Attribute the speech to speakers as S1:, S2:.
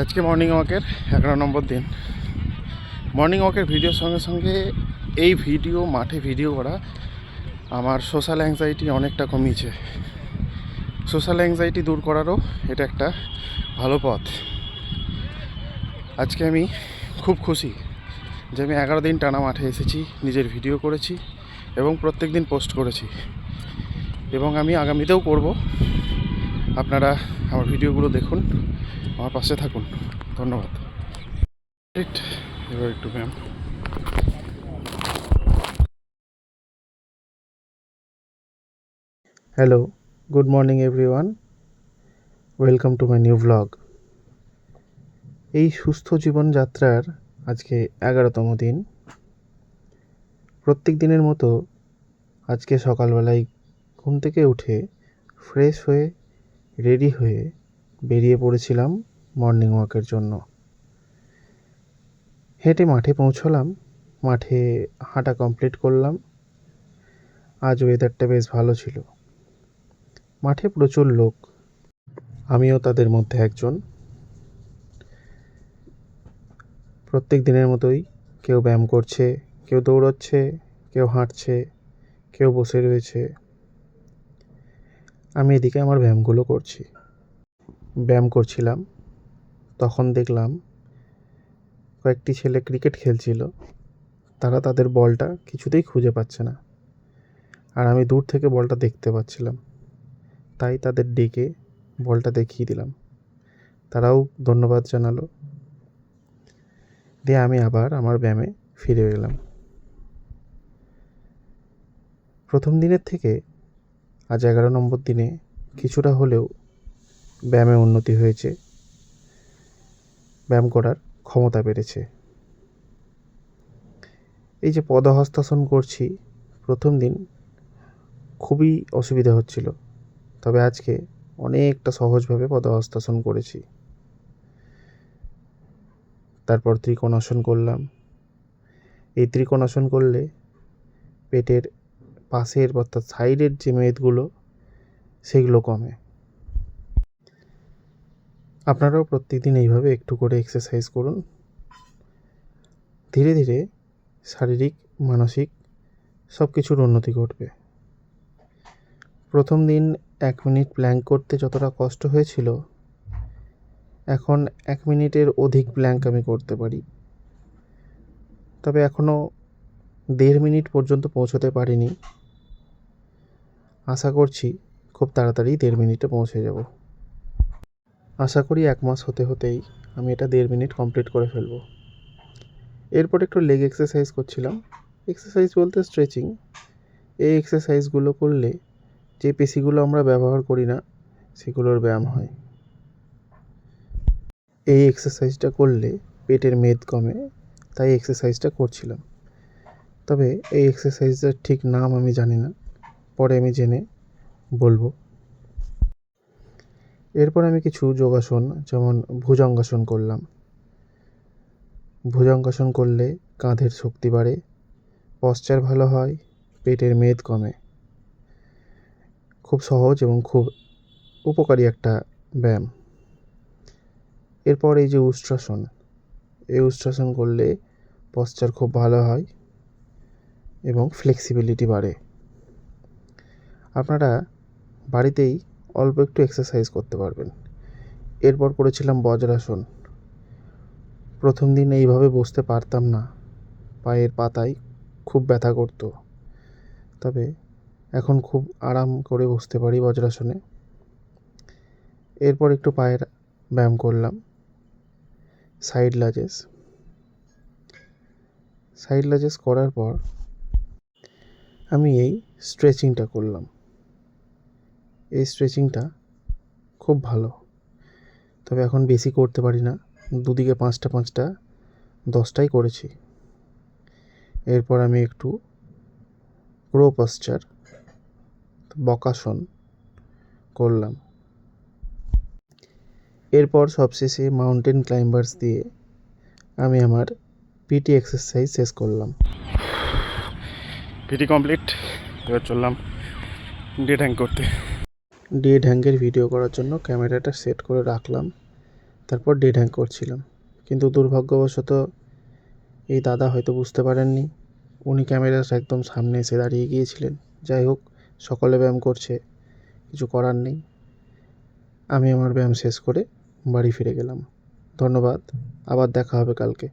S1: আজকে মর্নিং ওয়াকের 11 নম্বর দিন। মর্নিং ওয়াকের ভিডিওর সঙ্গে সঙ্গে এই ভিডিও মাঠে ভিডিও করা আমার সোশ্যাল অ্যাংজাইটি অনেকটা কমিয়েছে। সোশ্যাল অ্যাংজাইটি দূর করারও এটা একটা ভালো পথ। আজকে আমি খুব খুশি যে আমি 11 দিন টানা মাঠে এসেছি, নিজের ভিডিও করেছি এবং প্রত্যেক দিন পোস্ট করেছি এবং আমি আগামীতেও করব। আপনারা আমার ভিডিওগুলো দেখুন, আমার পাশে থাকুন। ধন্যবাদ। এবার একটু ma'am. Hello, good morning everyone, welcome to my new vlog. এই সুস্থ জীবনযাত্রার আজকে 11তম দিন। প্রত্যেক দিনের মতো আজকে সকালবেলায় ঘুম থেকে উঠে ফ্রেশ হয়ে রেডি হয়ে বেরিয়ে পড়েছিলাম মর্নিং ওয়াকের জন্য। হেঁটে মাঠে পৌঁছলাম, মাঠে হাঁটা কমপ্লিট করলাম। আজ ওয়েদারটা বেশ ভালো ছিল, মাঠে প্রচুর লোক, আমিও তাদের মধ্যে একজন। প্রত্যেক দিনের মতোই কেউ ব্যায়াম করছে, কেউ দৌড়চ্ছে, কেউ হাঁটছে, কেউ বসে রয়েছে। আমি এদিকে আমার ব্যায়ামগুলো করছি। ব্যায়াম করছিলাম, তখন দেখলাম কয়েকটি ছেলে ক্রিকেট খেলছিল। তারা তাদের বলটা কিছুতেই খুঁজে পাচ্ছে না, আর আমি দূর থেকে বলটা দেখতে পাচ্ছিলাম, তাই তাদের ডেকে বলটা দেখিয়ে দিলাম। তারাও ধন্যবাদ জানালো। দিয়ে আমি আবার আমার ব্যায়ামে ফিরে গেলাম। প্রথম দিনের থেকে আজ 11 নম্বর দিনে কিছুটা হলেও ব্যায়ামে উন্নতি হয়েছে, ব্যায়াম করার ক্ষমতা বেড়েছে। এই যে পদহস্তাসন করছি, প্রথম দিন খুবই অসুবিধা হচ্ছিল, তবে আজকে অনেকটা সহজভাবে পদহস্তাসন করেছি। তারপর ত্রিকোণাসন করলাম। এই ত্রিকোণাসন করলে পেটের পাশের অর্থাৎ সাইডের যে মেদগুলো সেগুলো কমে। আপনারাও প্রত্যেকদিন এইভাবে একটু করে এক্সারসাইজ করুন। ধীরে ধীরে শারীরিক মানসিক সব কিছুর উন্নতি ঘটবে। প্রথম দিন 1 মিনিট প্ল্যাঙ্ক করতে যতটা কষ্ট হয়েছিল, এখন 1 মিনিটের অধিক প্ল্যাঙ্ক আমি করতে পারি। তবে এখনও 1.5 মিনিট পর্যন্ত পৌঁছতে পারিনি। আশা করছি খুব তাড়াতাড়ি 1.5 মিনিটে পৌঁছে যাব। আশা করি 1 মাস হতে হতেই আমি এটা 1.5 মিনিট কমপ্লিট করে ফেলব। এরপর একটু লেগ এক্সারসাইজ করছিলাম। এক্সারসাইজ বলতে স্ট্রেচিং। এই এক্সারসাইজগুলো করলে যে পেশিগুলো আমরা ব্যবহার করি না সেগুলোর ব্যায়াম হয়। এই এক্সারসাইজটা করলে পেটের মেদ কমে, তাই এক্সারসাইজটা করছিলাম। তবে এই এক্সারসাইজটার ঠিক নাম আমি জানি না, পরে আমি জেনে বলবো। এরপর আমি কিছু যোগাসন যেমন ভুজঙ্গাসন করলাম। ভুজঙ্গাসন করলে কাঁধের শক্তি বাড়ে, পশ্চার ভালো হয়, পেটের মেদ কমে। খুব সহজ এবং খুব উপকারী একটা ব্যায়াম। এরপর এই যে উষ্ট্রাসন, এই উষ্ট্রাসন করলে পশ্চার খুব ভালো হয় এবং ফ্লেক্সিবিলিটি বাড়ে। আপনারা বাড়িতেই অল্প একটু এক্সারসাইজ করতে পারবেন। এরপর করেছিলাম বজ্রাসন। প্রথম দিন এইভাবে বসতে পারতাম না, পায়ের পাতায় খুব ব্যথা করতো, তবে এখন খুব আরাম করে বসতে পারি বজ্রাসনে। এরপর একটু পায়ের ব্যায়াম করলাম, সাইড লাজেস। সাইড লাজেস করার পর আমি এই স্ট্রেচিংটা করলাম। এই স্ট্রেচিংটা খুব ভালো, তবে এখন বেশি করতে পারি না। দুদিকে 5টা 5টা 10টাই করেছি। এরপর আমি একটু ক্রো পশ্চার বকাসন করলাম। এরপর সবশেষে মাউন্টেন ক্লাইম্বার্স দিয়ে আমি আমার পিটি এক্সারসাইজ শেষ করলাম। PT complete. এবার চললাম ডেড হ্যাং করতে। ডেড হ্যাঙ্গের ভিডিও করার জন্য ক্যামেরাটা সেট করে রাখলাম, তারপর ডেড হ্যাং করছিলাম, কিন্তু দুর্ভাগ্যবশত এই দাদা হয়তো বুঝতে পারেননি, উনি ক্যামেরার একদম সামনে এসে দাঁড়িয়ে গিয়েছিলেন। যাই হোক, সকলে ব্যায়াম করছে, কিছু করার নেই। আমি আমার ব্যায়াম শেষ করে বাড়ি ফিরে গেলাম। ধন্যবাদ, আবার দেখা হবে কালকে।